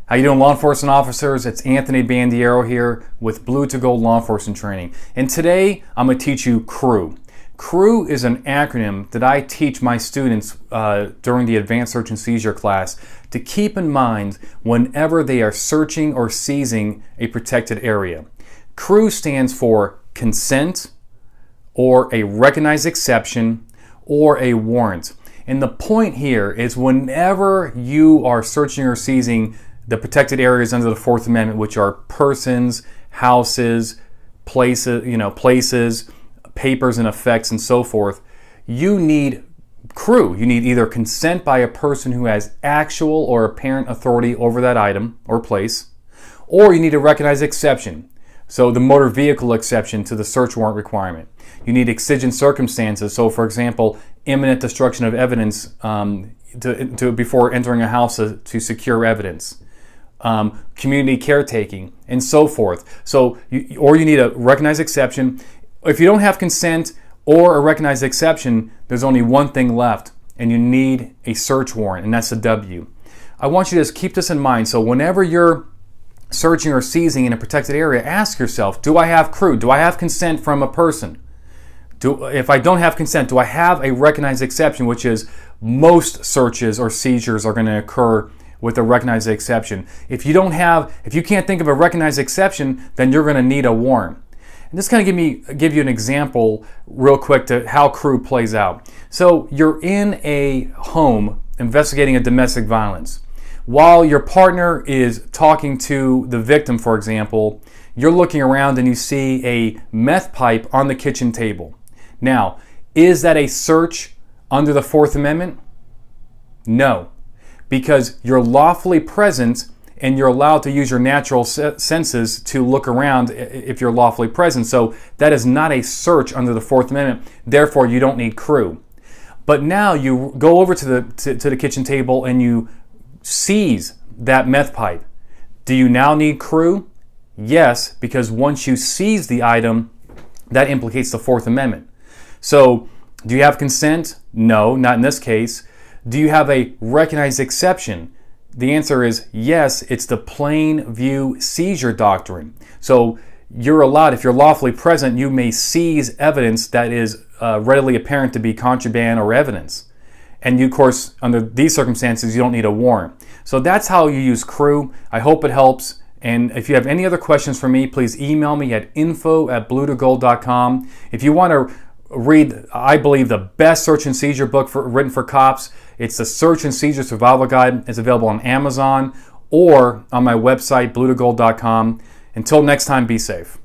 How you doing, law enforcement officers? It's Anthony Bandiero here with Blue to Gold Law Enforcement Training. And today I'm going to teach you C.R.E.W. C.R.E.W. is an acronym that I teach my students during the Advanced Search and Seizure class to keep in mind whenever they are searching or seizing a protected area. C.R.E.W. stands for consent, or a recognized exception, or a warrant. And the point here is whenever you are searching or seizing the protected areas under the Fourth Amendment, which are persons, houses, places, papers and effects, and so forth, you need C.R.E.W. You need either consent by a person who has actual or apparent authority over that item or place, or you need a recognized exception. So the motor vehicle exception to the search warrant requirement. You need exigent circumstances. So, for example, imminent destruction of evidence before entering a house to secure evidence. Community caretaking, and so forth. So, or you need a recognized exception. If you don't have consent or a recognized exception, there's only one thing left, and you need a search warrant, and that's a W. I want you to just keep this in mind. So whenever you're searching or seizing in a protected area, ask yourself, do I have C.R.E.W.? Do I have consent from a person? If I don't have consent, do I have a recognized exception, which is most searches or seizures are going to occur with a recognized exception. If you can't think of a recognized exception, then you're going to need a warrant. And this kind of give you an example real quick to how C.R.E.W. plays out. So you're in a home investigating a domestic violence. While your partner is talking to the victim, for example, you're looking around and you see a meth pipe on the kitchen table. Now, is that a search under the Fourth Amendment? No, because you're lawfully present and you're allowed to use your natural senses to look around if you're lawfully present. So that is not a search under the Fourth Amendment. Therefore, you don't need C.R.E.W. But now you go over to the kitchen table and you seize that meth pipe. Do you now need C.R.E.W.? Yes, because once you seize the item, that implicates the Fourth Amendment. So, do you have consent? No, not in this case. Do you have a recognized exception? The answer is yes, it's the plain view seizure doctrine. So, you're allowed, if you're lawfully present, you may seize evidence that is readily apparent to be contraband or evidence. And you, of course, under these circumstances, you don't need a warrant. So that's how you use C.R.E.W. I hope it helps. And if you have any other questions for me, please email me at info@bluetogold.com. If you want to read, I believe, the best search and seizure book written for cops, it's the Search and Seizure Survival Guide. It's available on Amazon or on my website, bluetogold.com. Until next time, be safe.